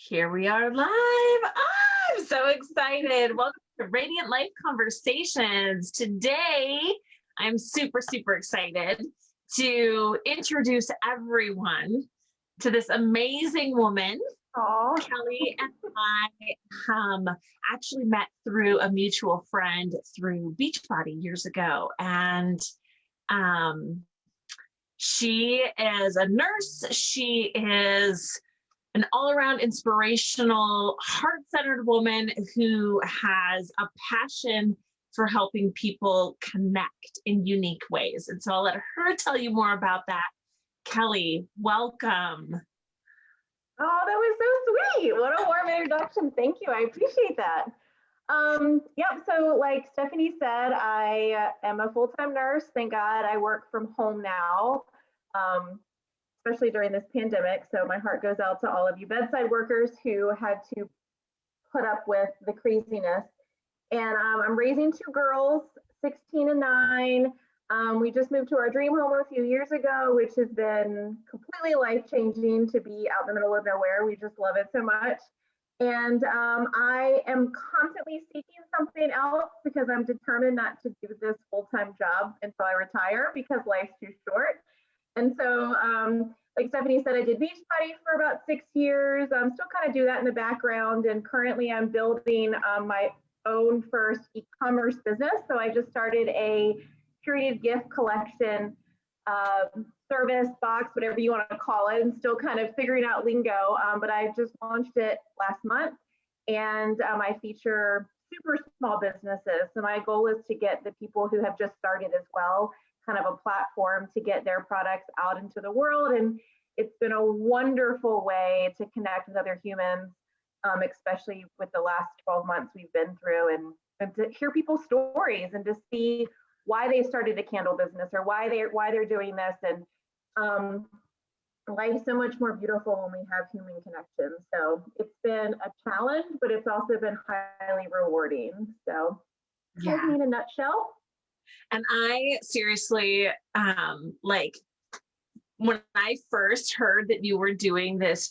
Here we are live. I'm so excited. Welcome to Radiant Life Conversations. Today, I'm super, super excited to introduce everyone to this amazing woman. Kelley and I actually met through a mutual friend through Beachbody years ago. And she is a nurse. She is an all-around inspirational, heart-centered woman who has a passion for helping people connect in unique ways. And so I'll let her tell you more about that. Kelley, welcome. Oh, that was so sweet. What a warm introduction. Thank you. I appreciate that. So like Stephanie said, I am a full-time nurse. Thank God I work from home now. Especially during this pandemic. So my heart goes out to all of you bedside workers who had to put up with the craziness. And I'm raising two girls, 16 and 9. We just moved to our dream home a few years ago, which has been completely life-changing to be out in the middle of nowhere. We just love it so much. And I am constantly seeking something else because I'm determined not to do this full-time job until I retire because life's too short. And so, like Stephanie said, I did Beachbody for about 6 years. I'm still kind of do that in the background. And currently I'm building my own first e-commerce business. So I just started a curated gift collection service, box, whatever you want to call it, and still kind of figuring out lingo. But I just launched it last month. And I feature super small businesses. So my goal is to get the people who have just started as well kind of a platform to get their products out into the world. And it's been a wonderful way to connect with other humans, especially with the last 12 months we've been through, and to hear people's stories and to see why they started a candle business or why they're doing this. And life's so much more beautiful when we have human connection. So it's been a challenge, but it's also been highly rewarding. So that's me in a nutshell. And I seriously, when I first heard that you were doing this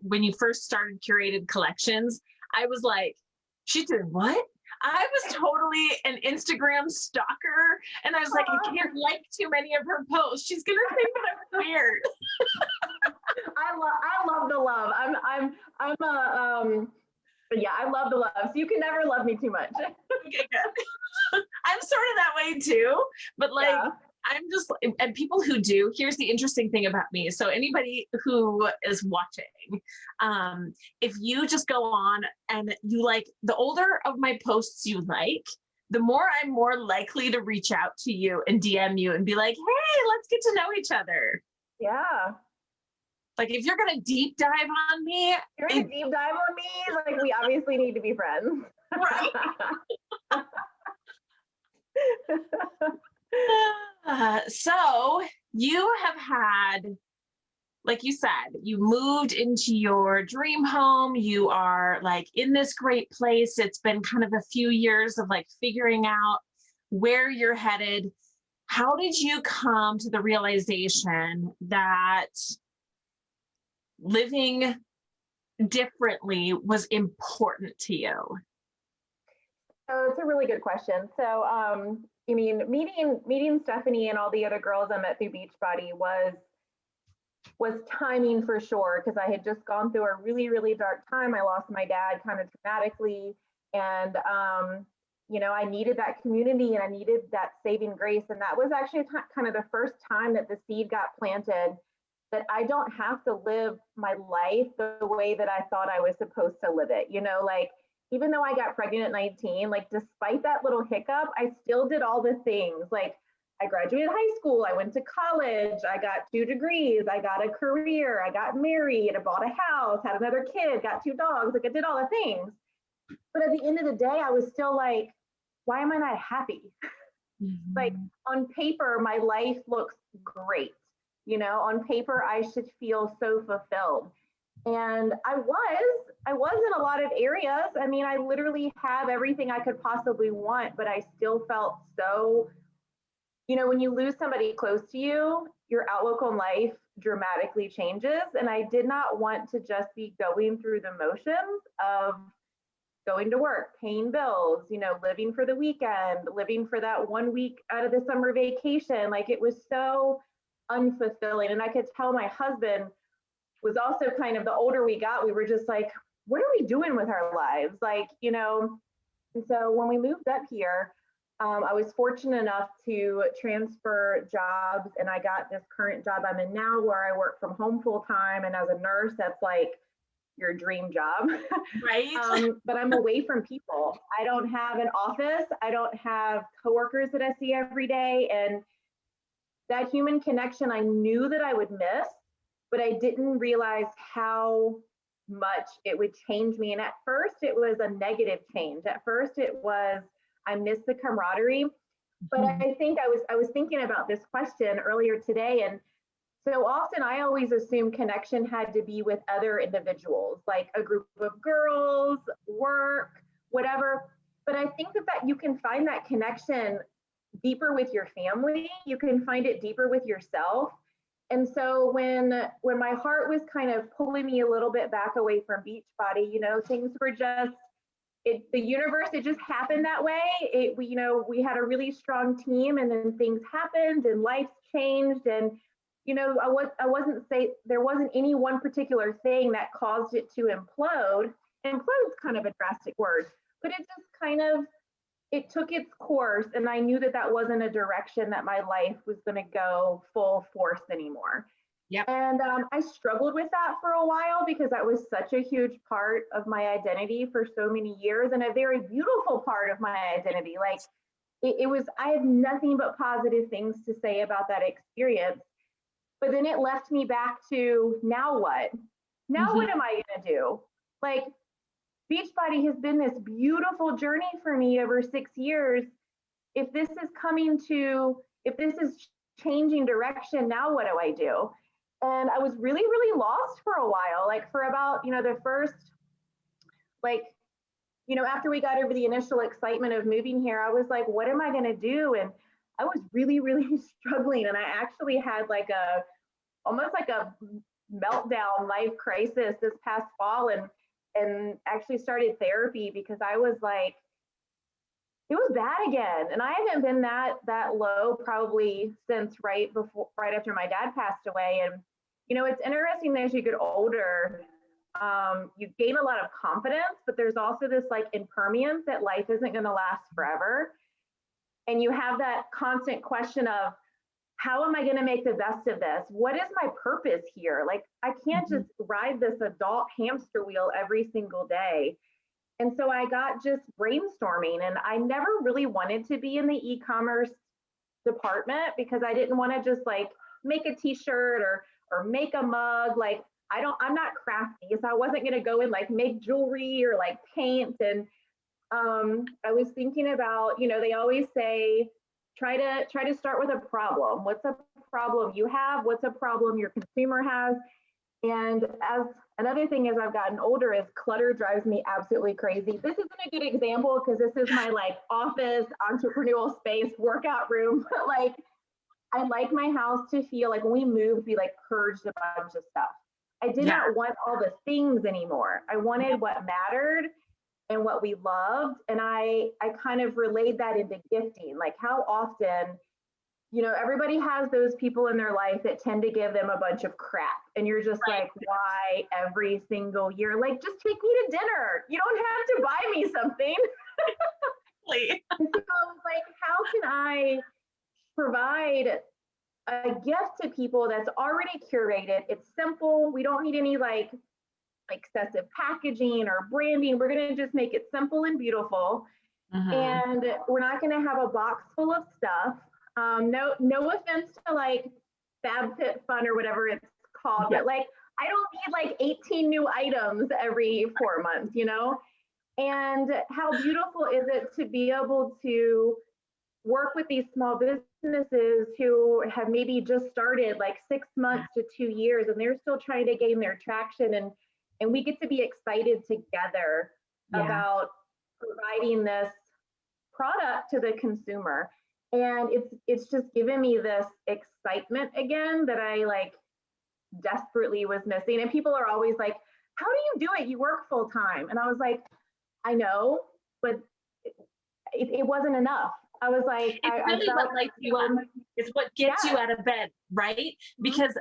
when you first started Curated Collections, I was like, she's doing what? I was totally an Instagram stalker. And I was like, I can't like too many of her posts. She's going to think that I'm weird. I love the love. I love the love. So you can never love me too much. Okay, good. I'm sort of that way too, but I'm just, and people who do, here's the interesting thing about me. So anybody who is watching, if you just go on and you like, the older of my posts you like, the more I'm more likely to reach out to you and DM you and be like, hey, let's get to know each other. Yeah. Like if you're going to deep dive on me. Like we obviously need to be friends. Right. So you have had, like you said, you moved into your dream home. You are like in this great place. It's been kind of a few years of like figuring out where you're headed. How did you come to the realization that living differently was important to you? Oh, it's a really good question. So, meeting Stephanie and all the other girls I met through Beachbody was timing for sure, because I had just gone through a really, really dark time. I lost my dad kind of dramatically, and I needed that community and I needed that saving grace. And that was actually kind of the first time that the seed got planted that I don't have to live my life the way that I thought I was supposed to live it. Even though I got pregnant at 19, like despite that little hiccup, I still did all the things. Like I graduated high school, I went to college, I got 2 degrees, I got a career, I got married, I bought a house, had another kid, got 2 dogs, like I did all the things. But at the end of the day, I was still like, why am I not happy? Mm-hmm. Like on paper, my life looks great. On paper, I should feel so fulfilled. And I was in a lot of areas. I mean, I literally have everything I could possibly want, but I still felt so, when you lose somebody close to you, your outlook on life dramatically changes. And I did not want to just be going through the motions of going to work, paying bills, living for the weekend, living for that 1 week out of the summer vacation. Like, it was so unfulfilling. And I could tell my husband was also kind of, the older we got, we were just like, what are we doing with our lives? And so when we moved up here, I was fortunate enough to transfer jobs, and I got this current job I'm in now where I work from home full time. And as a nurse, that's like your dream job. Right. But I'm away from people. I don't have an office. I don't have coworkers that I see every day. And that human connection, I knew that I would miss, but I didn't realize how much it would change me. And at first it was a negative change. At first it was, I miss the camaraderie. But I think I was thinking about this question earlier today, and so often I always assumed connection had to be with other individuals, like a group of girls, work, whatever. But I think that you can find that connection deeper with your family. You can find it deeper with yourself. And so when my heart was kind of pulling me a little bit back away from Beachbody, things were just, the universe, it just happened that way. We had a really strong team, and then things happened and life changed. And, I wasn't say there wasn't any one particular thing that caused it to implode. Implode's kind of a drastic word, but it just kind of, it took its course. And I knew that wasn't a direction that my life was going to go full force anymore. Yep. And I struggled with that for a while because that was such a huge part of my identity for so many years, and a very beautiful part of my identity. Like, it was, I have nothing but positive things to say about that experience. But then it left me back to, now what? Now what am I going to do? Like, Beachbody has been this beautiful journey for me over 6 years. If this is changing direction, now what do I do? And I was really, really lost for a while, like for about, the first, after we got over the initial excitement of moving here, I was like, what am I going to do? And I was really, really struggling. And I actually had almost like a meltdown life crisis this past fall, and actually started therapy because I was like, it was bad again. And I haven't been that low probably since right after my dad passed away. And, it's interesting that as you get older, you gain a lot of confidence, but there's also this impermanence that life isn't going to last forever. And you have that constant question of, how am I going to make the best of this? What is my purpose here? Like, I can't just ride this adult hamster wheel every single day. And so I got just brainstorming, and I never really wanted to be in the e-commerce department because I didn't want to just make a t-shirt or make a mug. Like, I'm not crafty, so I wasn't going to go and make jewelry or paint. And I was thinking about, they always say, try to start with a problem. What's a problem you have? What's a problem your consumer has? And as another thing as I've gotten older is clutter drives me absolutely crazy. This isn't a good example because this is my office, entrepreneurial space, workout room. But I like my house to feel like when we moved, we purged a bunch of stuff. I did not want all the things anymore. I wanted what mattered and what we loved. And I kind of relayed that into gifting. Like, how often, everybody has those people in their life that tend to give them a bunch of crap. And you're just like, why every single year? Just take me to dinner. You don't have to buy me something. And so I was like, how can I provide a gift to people that's already curated? It's simple. We don't need any excessive packaging or branding. We're going to just make it simple and beautiful. And we're not going to have a box full of stuff. No offense to FabFitFun or whatever it's called, but I don't need 18 new items every 4 months, And how beautiful is it to be able to work with these small businesses who have maybe just started 6 months to 2 years, and they're still trying to gain their traction, and we get to be excited together about providing this product to the consumer. And it's just given me this excitement again that I like desperately was missing. And people are always like, how do you do it? You work full time. And I was like, I know, but it wasn't enough. I was like, It's I really felt what lights you up. It's what gets you out of bed, right? Because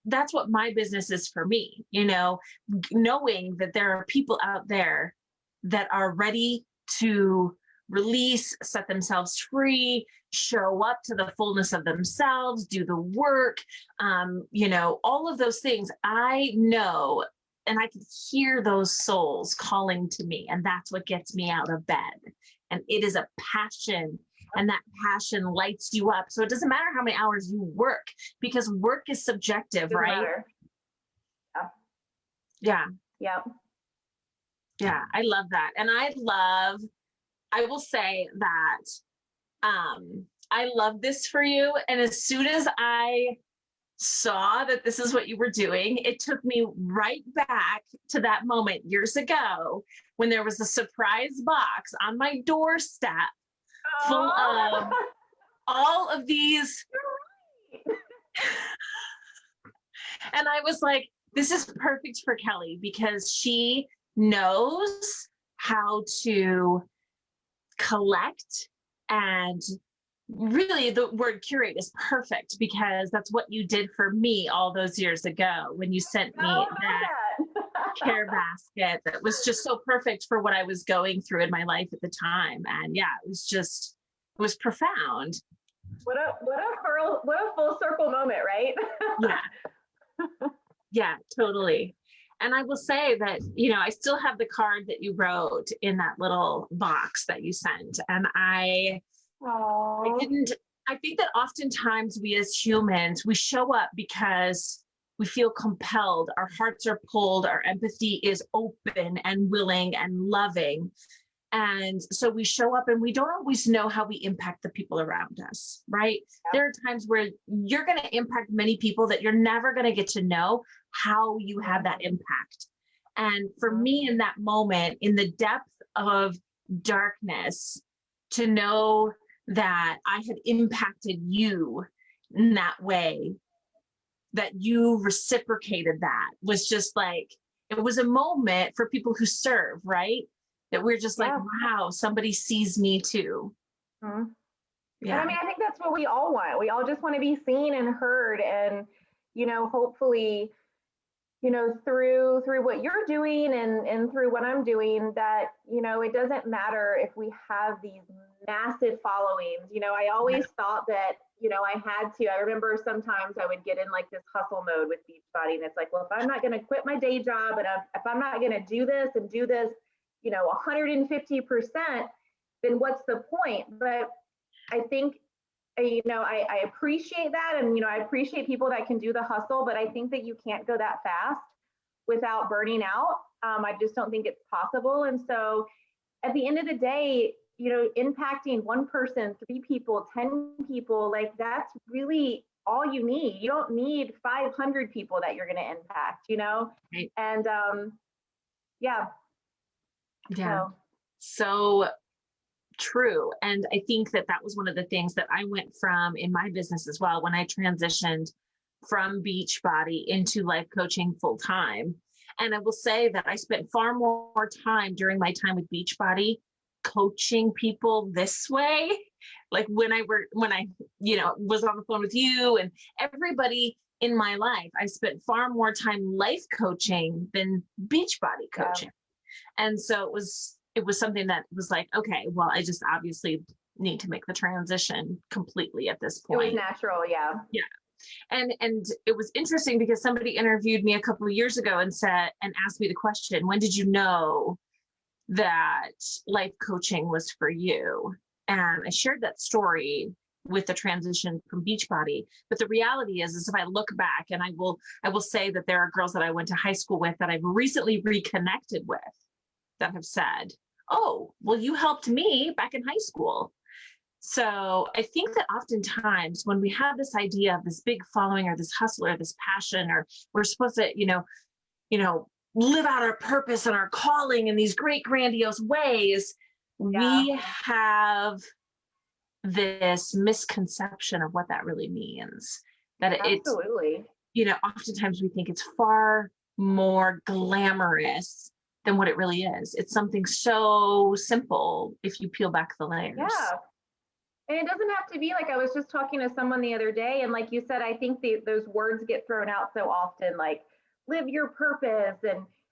that's what my business is for me, you know, knowing that there are people out there that are ready to release, set themselves free, show up to the fullness of themselves, do the work, you know, all of those things. I know, and I can hear those souls calling to me, and that's what gets me out of bed. And it is a passion, and that passion lights you up. So it doesn't matter how many hours you work, because work is subjective, doesn't right? matter. Yeah. Yeah. Yeah. I love that. And I will say that I love this for you. And as soon as I saw that this is what you were doing, it took me right back to that moment years ago when there was a surprise box on my doorstep full of all of these. And I was like, this is perfect for Kelley, because she knows how to collect, and really the word curate is perfect, because that's what you did for me all those years ago when you sent me that care basket that was just so perfect for what I was going through in my life at the time. And yeah, it was profound. What a full circle moment, right? Yeah, totally. And I will say that, you know, I still have the card that you wrote in that little box that you sent. And I think that oftentimes we as humans, we show up because we feel compelled, our hearts are pulled, our empathy is open and willing and loving. And so we show up and we don't always know how we impact the people around us, right? Yeah. There are times where you're going to impact many people that you're never going to get to know how you have that impact. And for me in that moment, in the depth of darkness, to know that I had impacted you in that way, that you reciprocated, that was just like, it was a moment for people who serve, right? That we're just like, wow, somebody sees me too. Yeah. And I mean, I think that's what we all want. We all just want to be seen and heard. And, you know, hopefully, you know, through what you're doing and through what I'm doing, that, you know, it doesn't matter if we have these massive followings. You know, I always thought that, you know, I had to. I remember sometimes I would get in like this hustle mode with Beachbody. And it's like, well, if I'm not going to quit my day job, and if I'm not going to do this, you know, 150%, then what's the point? But I think, you know, I appreciate that. And, you know, I appreciate people that can do the hustle, but I think that you can't go that fast without burning out. I just don't think it's possible. And so at the end of the day, you know, impacting one person, 3 people, 10 people, like that's really all you need. You don't need 500 people that you're going to impact, you know? Right. And yeah. So true. And I think that was one of the things that I went from in my business as well when I transitioned from Beachbody into life coaching full time. And I will say that I spent far more time during my time with Beachbody coaching people this way. Like when I you know, was on the phone with you and everybody in my life, I spent far more time life coaching than Beachbody coaching. And so it was something that was like, okay, well, I just obviously need to make the transition completely at this point. It was natural. Yeah. Yeah. And it was interesting because somebody interviewed me a couple of years ago and asked me the question, when did you know that life coaching was for you? And I shared that story with the transition from Beachbody. But the reality is if I look back, and I will say that there are girls that I went to high school with that I've recently reconnected with that have said, oh, well, you helped me back in high school. So I think that oftentimes when we have this idea of this big following or this hustle or this passion, or we're supposed to, you know, live out our purpose and our calling in these great grandiose ways, we have this misconception of what that really means. That it's, Absolutely. oftentimes we think it's far more glamorous than what it really is. It's something so simple if you peel back the layers. Yeah. And it doesn't have to be like, I was just talking to someone the other day, and like you said, I think those words get thrown out so often, like live your purpose.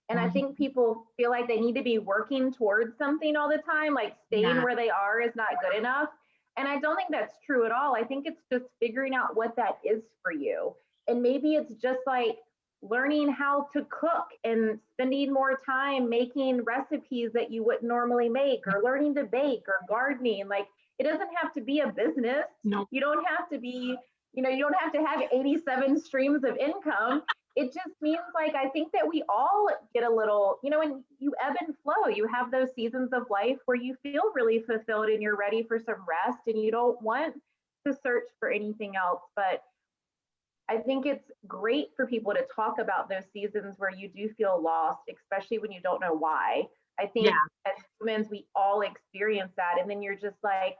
And I think people feel like they need to be working towards something all the time, like staying where they are is not good enough. And I don't think that's true at all. I think it's just figuring out what that is for you. And maybe it's just like learning how to cook and spending more time making recipes that you wouldn't normally make, or learning to bake or gardening. Like, it doesn't have to be a business. No. You don't have to be, you don't have to have 87 streams of income. It just means, like, I think that we all get a little, when you ebb and flow, you have those seasons of life where you feel really fulfilled and you're ready for some rest and you don't want to search for anything else. But I think it's great for people to talk about those seasons where you do feel lost, especially when you don't know why. I think as humans, we all experience that. And then you're just like,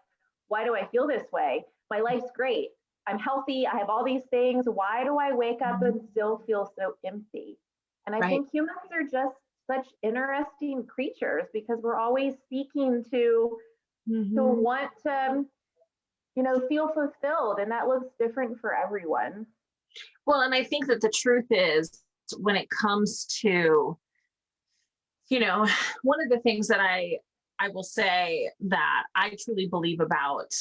why do I feel this way? My life's great. I'm healthy. I have all these things. Why do I wake up and still feel so empty? And I think humans are just such interesting creatures, because we're always seeking to want to, feel fulfilled. And that looks different for everyone. Well, and I think that the truth is, when it comes to, one of the things that I will say that I truly believe about,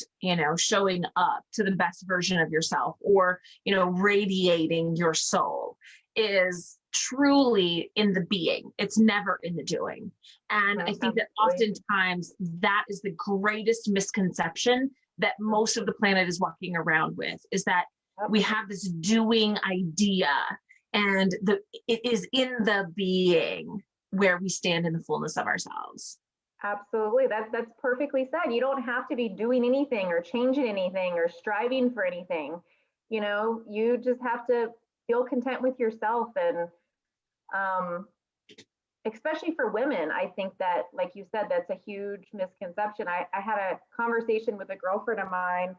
showing up to the best version of yourself, or, radiating your soul, is truly in the being. It's never in the doing. And I think that oftentimes that is the greatest misconception that most of the planet is walking around with, is that we have this doing idea, and it is in the being where we stand in the fullness of ourselves. Absolutely. That's perfectly said. You don't have to be doing anything or changing anything or striving for anything. You just have to feel content with yourself. And especially for women, I think that, like you said, that's a huge misconception. I had a conversation with a girlfriend of mine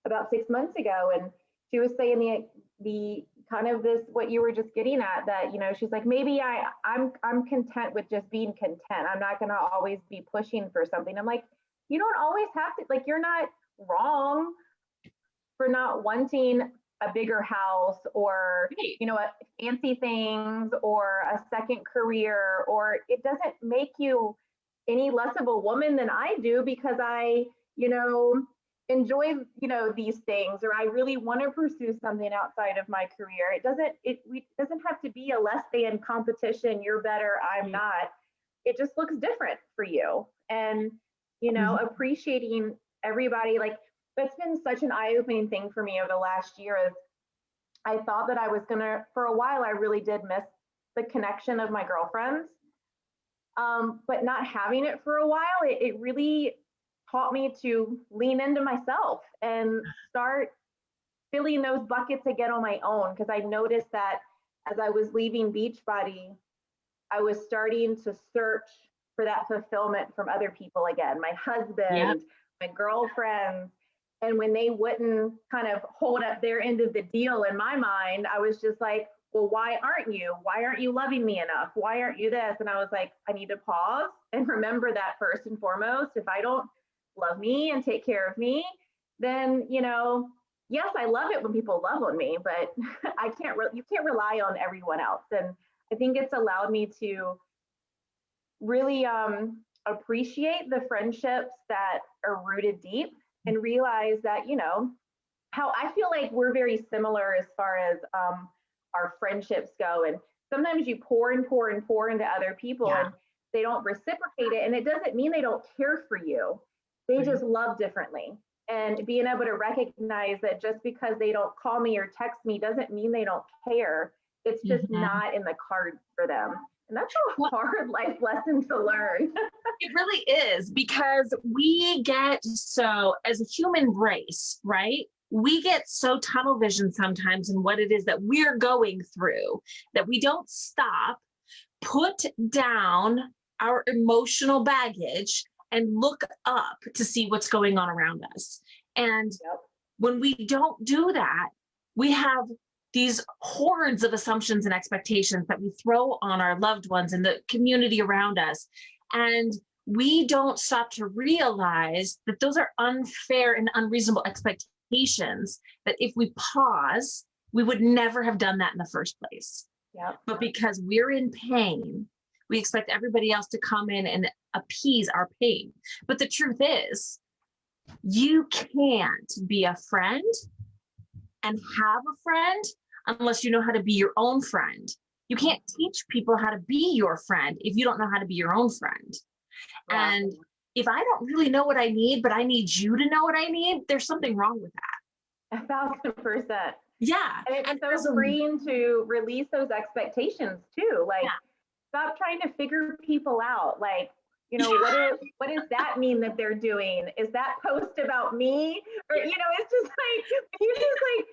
about 6 months ago, and she was saying the kind of this, what you were just getting at, that, she's like, maybe I'm content with just being content. I'm not going to always be pushing for something. I'm like, you don't always have to, like, you're not wrong for not wanting a bigger house, or, fancy things, or a second career, or it doesn't make you any less of a woman than I do because I, enjoy, these things, or I really want to pursue something outside of my career. It doesn't have to be a less than competition. You're better, I'm not. It just looks different for you. And, appreciating everybody, like, that's been such an eye-opening thing for me over the last year. Is I thought that I was gonna, for a while, I really did miss the connection of my girlfriends. But not having it for a while, it really taught me to lean into myself and start filling those buckets again on my own. Because I noticed that as I was leaving Beachbody, I was starting to search for that fulfillment from other people again, my husband, my girlfriends. And when they wouldn't kind of hold up their end of the deal, in my mind, I was just like, well, why aren't you? Why aren't you loving me enough? Why aren't you this? And I was like, I need to pause and remember that first and foremost. If I don't love me and take care of me, then, yes, I love it when people love on me, but you can't rely on everyone else. And I think it's allowed me to really appreciate the friendships that are rooted deep, and realize that, how I feel like we're very similar as far as our friendships go. And sometimes you pour and pour and pour into other people, and they don't reciprocate it. And it doesn't mean they don't care for you. They just love differently. And being able to recognize that just because they don't call me or text me doesn't mean they don't care. It's just not in the cards for them. And that's a hard life lesson to learn. It really is, because we get so, as a human race, right? We get so tunnel vision sometimes in what it is that we're going through, that we don't stop, put down our emotional baggage, and look up to see what's going on around us. And Yep. when we don't do that, we have these hordes of assumptions and expectations that we throw on our loved ones and the community around us. And we don't stop to realize that those are unfair and unreasonable expectations, that if we pause, we would never have done that in the first place. Yep. But because we're in pain, we expect everybody else to come in and appease our pain. But the truth is, you can't be a friend and have a friend unless you know how to be your own friend. You can't teach people how to be your friend if you don't know how to be your own friend. Yeah. And if I don't really know what I need, but I need you to know what I need, there's something wrong with that. 1,000%. Yeah. And it's so freeing to release those expectations too. Like, Yeah. stop trying to figure people out. Like, what does that mean that they're doing? Is that post about me? Or, it's just like, you just like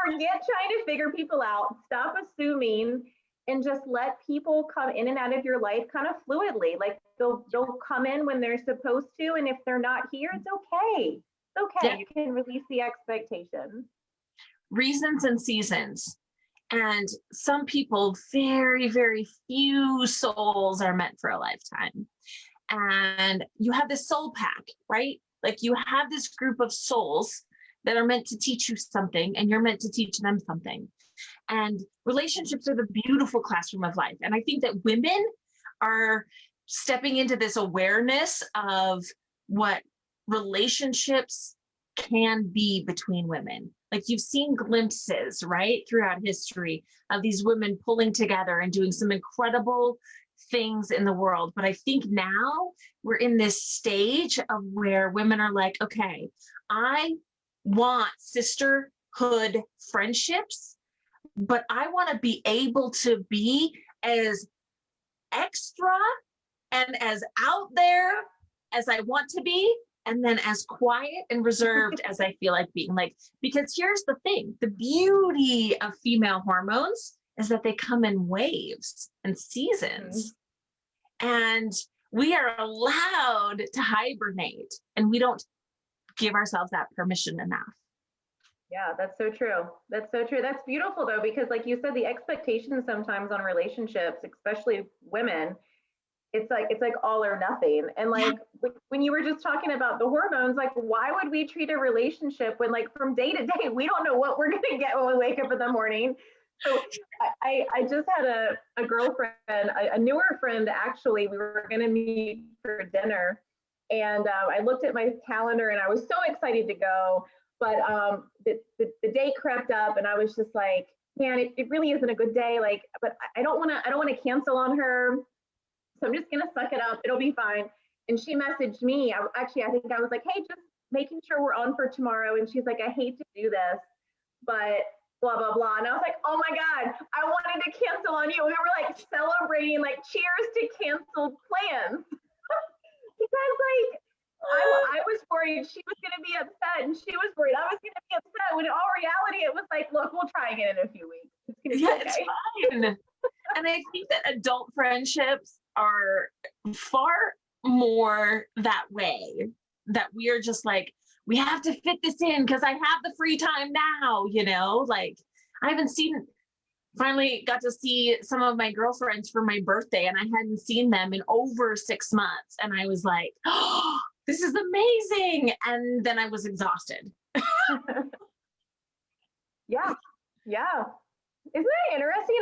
forget trying to figure people out, stop assuming, and just let people come in and out of your life kind of fluidly. Like, they'll come in when they're supposed to, and if they're not here, it's okay. It's okay. Yeah. You can release the expectation. Reasons and seasons. And some people, very, very few souls are meant for a lifetime. And you have this soul pack, right? Like, you have this group of souls that are meant to teach you something, and you're meant to teach them something. And relationships are the beautiful classroom of life. And I think that women are stepping into this awareness of what relationships can be between women. Like, you've seen glimpses, right, throughout history of these women pulling together and doing some incredible things in the world. But I think now we're in this stage of where women are like, okay, I want sisterhood friendships, but I want to be able to be as extra and as out there as I want to be, and then as quiet and reserved as I feel like being. Like, because here's the thing, the beauty of female hormones is that they come in waves and seasons. And we are allowed to hibernate, and we don't give ourselves that permission enough. Yeah, that's so true. That's so true. That's beautiful though, because like you said, the expectations sometimes on relationships, especially women, it's like all or nothing. And like when you were just talking about the hormones, like, why would we treat a relationship when, like, from day to day, we don't know what we're going to get when we wake up in the morning? So I just had a girlfriend, a newer friend, actually. We were going to meet for dinner, and I looked at my calendar and I was so excited to go. But the day crept up, and I was just like, man, it really isn't a good day. Like, but I don't want to cancel on her. So I'm just going to suck it up. It'll be fine. And she messaged me. I think I was like, hey, just making sure we're on for tomorrow. And she's like, I hate to do this, but blah, blah, blah. And I was like, oh my God, I wanted to cancel on you. We were like celebrating, like, cheers to canceled plans. Because like, I was worried she was going to be upset, and she was worried I was going to be upset, when in all reality, it was like, look, we'll try again in a few weeks. It's going to be okay. It's fine. And I think that adult friendships are far more that way, that we are just like, we have to fit this in because I have the free time now, like, finally got to see some of my girlfriends for my birthday, and I hadn't seen them in over 6 months. And I was like, oh, this is amazing. And then I was exhausted. Yeah. Isn't that interesting?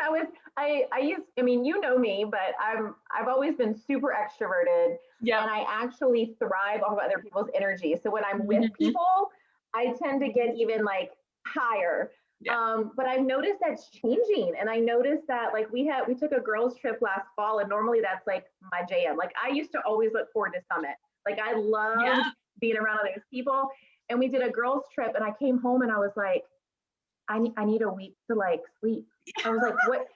I mean, you know me, but I've always been super extroverted. Yeah. And I actually thrive off of other people's energy. So when I'm with people, I tend to get even like higher. Yeah. But I've noticed that's changing. And I noticed that, like, we took a girls trip last fall, and normally that's like my jam. Like, I used to always look forward to Summit. Like, I loved being around other people. And we did a girls trip, and I came home and I was like, I need a week to like sleep. I was like,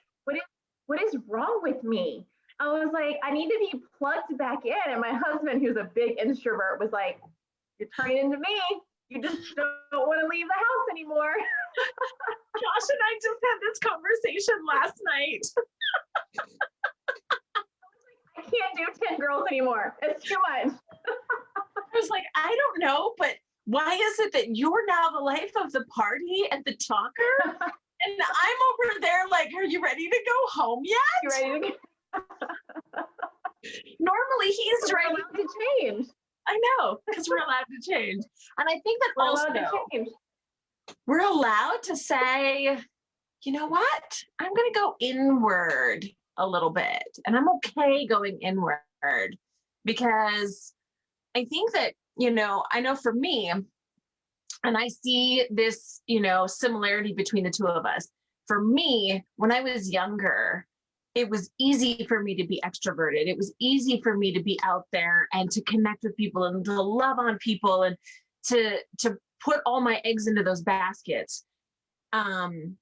what is wrong with me? I was like, I need to be plugged back in. And my husband, who's a big introvert, was like, you're turning into me. You just don't want to leave the house anymore. Josh and I just had this conversation last night. I can't do 10 girls anymore. It's too much. I was like, I don't know, but why is it that you're now the life of the party and the talker? And I'm over there like, are you ready to go home yet? You ready to Normally he's We're ready. allowed to change. I know, because we're allowed to change. And I think that We're also allowed to change. we're allowed to say, you know what? I'm going to go inward a little bit. And I'm okay going inward because I think that, I know for me, and I see this, similarity between the two of us. For me, when I was younger, it was easy for me to be extroverted. It was easy for me to be out there and to connect with people and to love on people and to put all my eggs into those baskets. And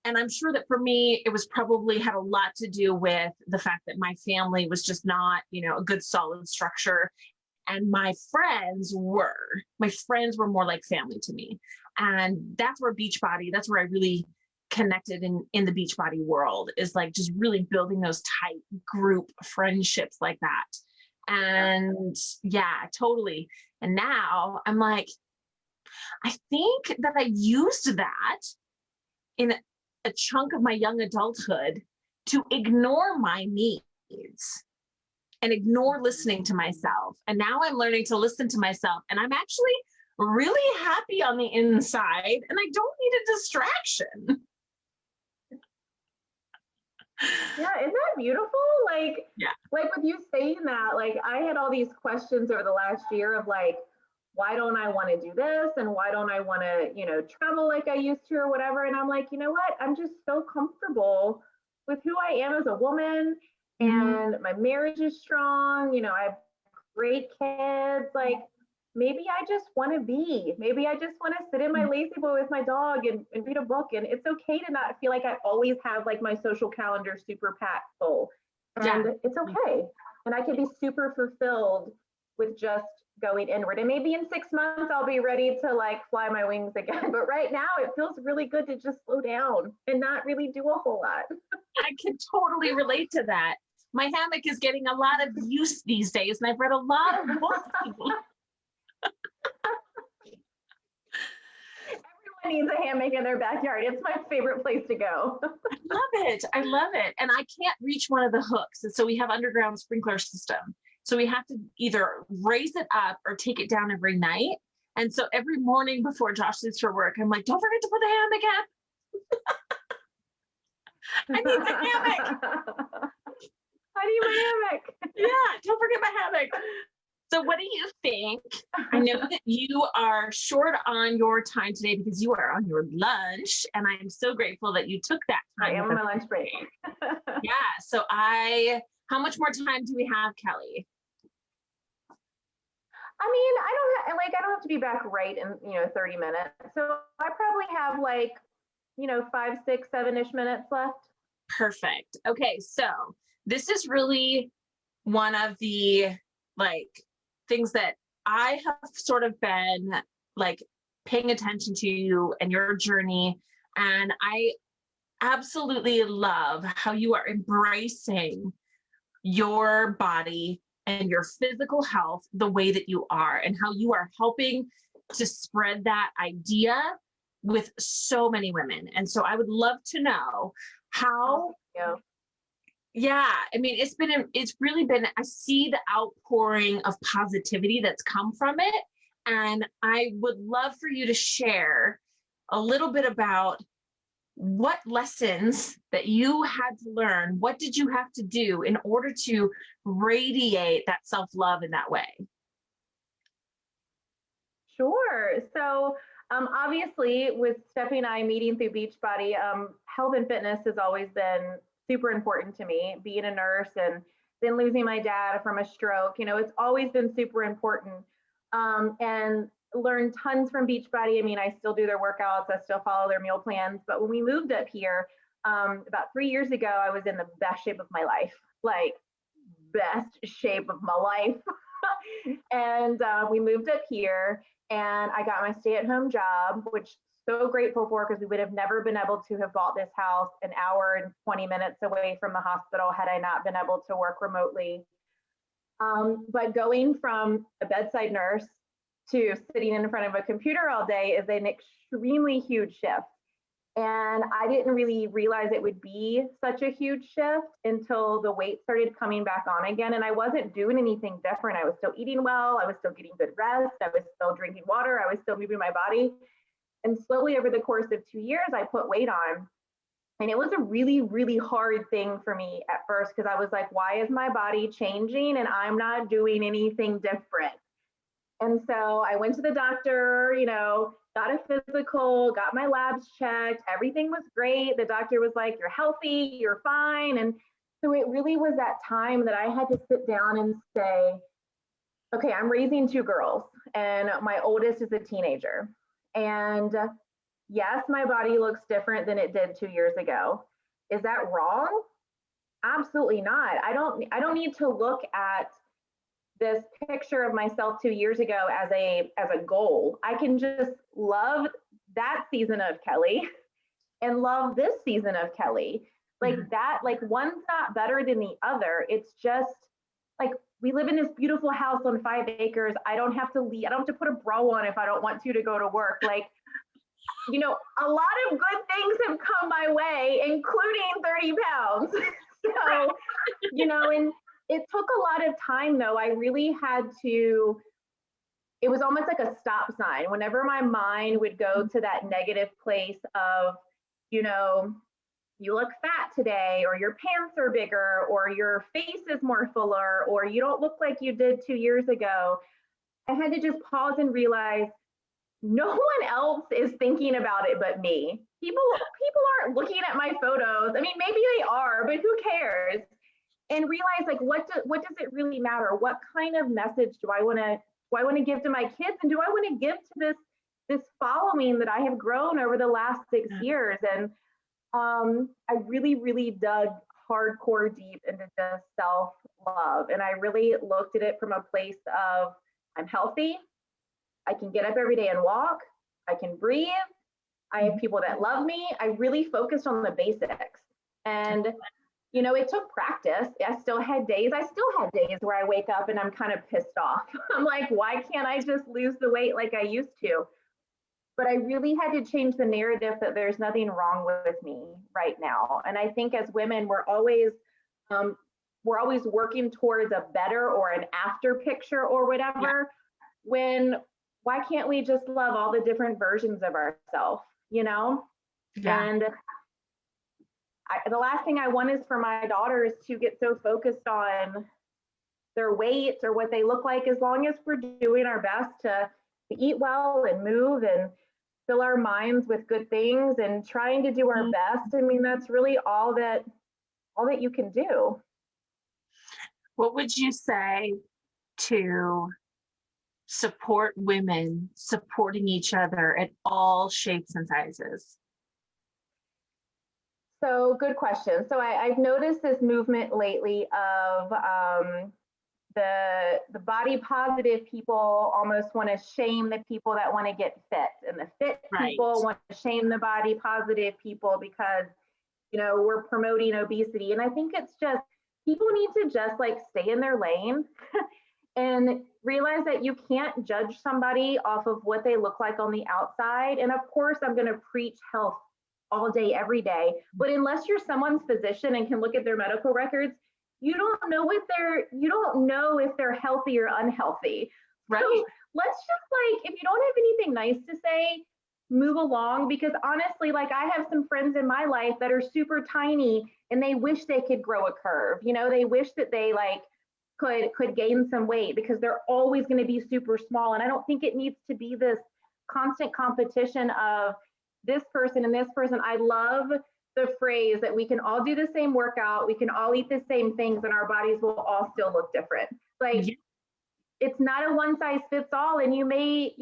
I'm sure that for me, it was probably had a lot to do with the fact that my family was just not, a good solid structure. And my friends were more like family to me. And that's where Beachbody, that's where I really connected in the Beachbody world, is like just really building those tight group friendships like that. And yeah, totally. And now I'm like, I think that I used that in a chunk of my young adulthood to ignore my needs and ignore listening to myself. And now I'm learning to listen to myself. And I'm actually really happy on the inside, and I don't need a distraction. Yeah, isn't that beautiful? Like, like with you saying that, like I had all these questions over the last year of like, why don't I want to do this? And why don't I want to, travel like I used to or whatever? And I'm like, you know what? I'm just so comfortable with who I am as a woman. And my marriage is strong. I have great kids. Like, maybe I just want to maybe I just want to sit in my lazy boy with my dog and read a book. And it's okay to not feel like I always have like my social calendar super packed full. And it's okay. And I can be super fulfilled with just going inward. And maybe in 6 months, I'll be ready to like fly my wings again. But right now it feels really good to just slow down and not really do a whole lot. I can totally relate to that. My hammock is getting a lot of use these days, and I've read a lot of books. Everyone needs a hammock in their backyard. It's my favorite place to go. I love it. And I can't reach one of the hooks. And so we have underground sprinkler system. So we have to either raise it up or take it down every night. And so every morning before Josh leaves for work, I'm like, don't forget to put the hammock up. I need the hammock. I need my hammock. Yeah, don't forget my hammock. So what do you think? I know that you are short on your time today because you are on your lunch, and I'm so grateful that you took that time. I am on my lunch break. Yeah. So how much more time do we have, Kelley? I mean, I don't have to be back right in 30 minutes. So I probably have like 5, 6, 7-ish minutes left. Perfect. Okay, so this is really one of the like things that I have sort of been like paying attention to you and your journey, and I absolutely love how you are embracing your body and your physical health the way that you are, and how you are helping to spread that idea with so many women. And so I would love to know how, I mean, it's really been, I see the outpouring of positivity that's come from it. And I would love for you to share a little bit about what lessons that you had to learn. What did you have to do in order to radiate that self-love in that way? Sure. So obviously with Stephanie and I meeting through Beachbody, health and fitness has always been super important to me. Being a nurse and then losing my dad from a stroke, it's always been super important. And learned tons from Beachbody. I mean, I still do their workouts, I still follow their meal plans. But when we moved up here about 3 years ago, I was in the best shape of my life, like best shape of my life. And we moved up here, and I got my stay-at-home job, which so grateful for, because we would have never been able to have bought this house an hour and 20 minutes away from the hospital had I not been able to work remotely. But going from a bedside nurse to sitting in front of a computer all day is an extremely huge shift. And I didn't really realize it would be such a huge shift until the weight started coming back on again. And I wasn't doing anything different. I was still eating well. I was still getting good rest. I was still drinking water. I was still moving my body. And slowly over the course of 2 years, I put weight on. And it was a really, really hard thing for me at first, because I was like, why is my body changing and I'm not doing anything different? And so I went to the doctor, got a physical, got my labs checked. Everything was great. The doctor was like, you're healthy, you're fine. And so it really was that time that I had to sit down and say, okay, I'm raising 2 girls and my oldest is a teenager. And yes, my body looks different than it did 2 years ago. Is that wrong? Absolutely not. I don't need to look at this picture of myself 2 years ago as a goal. I can just love that season of Kelley and love this season of Kelley. Like that, like one's not better than the other. It's just like, we live in this beautiful house on 5 acres. I don't have to leave. I don't have to put a bra on if I don't want to go to work. Like, a lot of good things have come my way, including 30 pounds. So, and it took a lot of time though. I really had to, it was almost like a stop sign. Whenever my mind would go to that negative place of, you look fat today, or your pants are bigger, or your face is more fuller, or you don't look like you did 2 years ago, I had to just pause and realize no one else is thinking about it but me. People aren't looking at my photos. I mean, maybe they are, but who cares? And realize, like, what does it really matter? What kind of message do I want to give to my kids, and do I want to give to this following that I have grown over the last 6 years? And I really, really dug hardcore deep into just self-love. And I really looked at it from a place of, I'm healthy. I can get up every day and walk. I can breathe. I have people that love me. I really focused on the basics. And, it took practice. I still had days where I wake up and I'm kind of pissed off. I'm like, why can't I just lose the weight like I used to? But I really had to change the narrative that there's nothing wrong with me right now. And I think as women, we're always working towards a better or an after picture or whatever. Why can't we just love all the different versions of ourselves, Yeah. And the last thing I want is for my daughters to get so focused on their weight or what they look like, as long as we're doing our best to eat well and move and fill our minds with good things and trying to do our best. I mean, that's really all that you can do. What would you say to support women supporting each other at all shapes and sizes? So good question. So I've noticed this movement lately of the body positive people almost want to shame the people that want to get fit, and the fit people want to shame the body positive people because, we're promoting obesity. And I think it's just, people need to just like stay in their lane and realize that you can't judge somebody off of what they look like on the outside. And of course, I'm going to preach health all day, every day. But unless you're someone's physician and can look at their medical records, you don't know if they're healthy or unhealthy. Right. So let's just, like, if you don't have anything nice to say, move along. Because honestly, like, I have some friends in my life that are super tiny and they wish they could grow a curve. They wish that they could gain some weight, because they're always going to be super small. And I don't think it needs to be this constant competition of this person and this person. I love the phrase that we can all do the same workout, we can all eat the same things, and our bodies will all still look different. Like, it's not a one size fits all, and you may,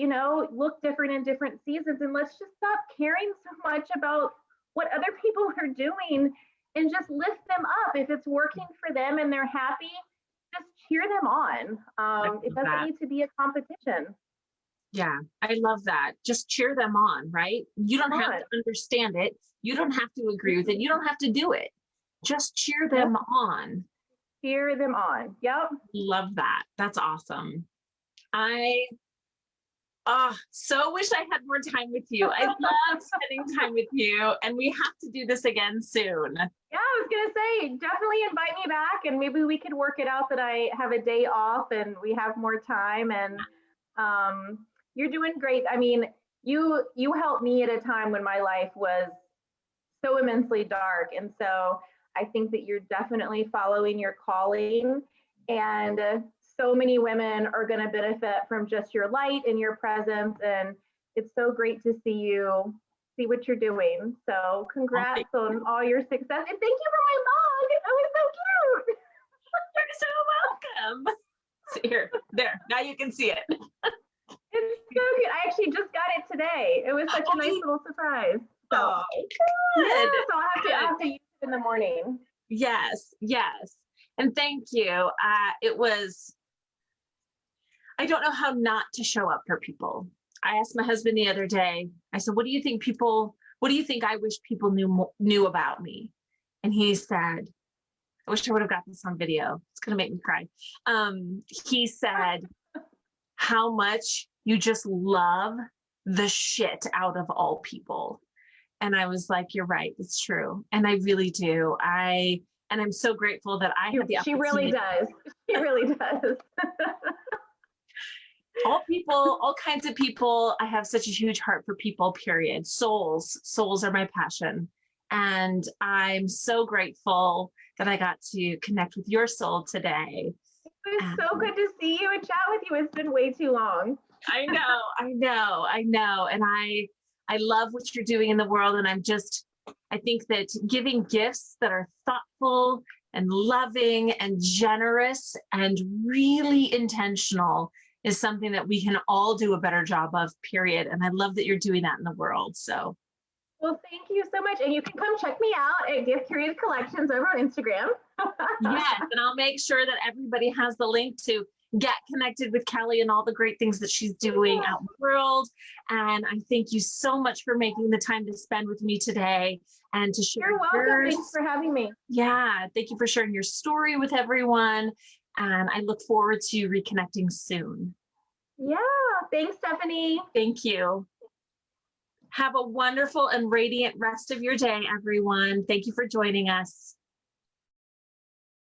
look different in different seasons. And let's just stop caring so much about what other people are doing and just lift them up. If it's working for them and they're happy, just cheer them on. It doesn't need to be a competition. Yeah, I love that. Just cheer them on, right? You don't have to understand it. You don't have to agree with it. You don't have to do it. Just cheer them on. Cheer them on. Yep. Love that. That's awesome. I So wish I had more time with you. I love spending time with you, and we have to do this again soon. Yeah, I was gonna say, definitely invite me back, and maybe we could work it out that I have a day off and we have more time. And you're doing great. I mean, you helped me at a time when my life was so immensely dark, and so I think that you're definitely following your calling, and so many women are going to benefit from just your light and your presence, and it's so great to see what you're doing. So congrats on all your success, and thank you for my mug. That was so cute. You're so welcome. Here, there, now you can see it. It's so good. I actually just got it today. It was such a nice little surprise. So, good. Yeah, so I'll have to use it in the morning. Yes. And thank you. I don't know how not to show up for people. I asked my husband the other day, I said, what do you think I wish people knew about me? And he said, I wish I would have got this on video. It's going to make me cry. He said, how much you just love the shit out of all people. And I was like, you're right. It's true. And I really do. And I'm so grateful that I had the opportunity. She really does. She really does. All people, all kinds of people. I have such a huge heart for people, period. Souls are my passion. And I'm so grateful that I got to connect with your soul today. It was so good to see you and chat with you. It's been way too long. I know. And I love what you're doing in the world. And I think that giving gifts that are thoughtful and loving and generous and really intentional is something that we can all do a better job of, period. And I love that you're doing that in the world. So. Well, thank you so much. And you can come check me out at Curated Collections over on Instagram. Yes, and I'll make sure that everybody has the link to get connected with Kelley and all the great things that she's doing out in the world. And I thank you so much for making the time to spend with me today and to share. You're welcome. Thanks for having me. Yeah, thank you for sharing your story with everyone. And I look forward to reconnecting soon. Yeah, thanks, Stephanie. Thank you. Have a wonderful and radiant rest of your day, everyone. Thank you for joining us.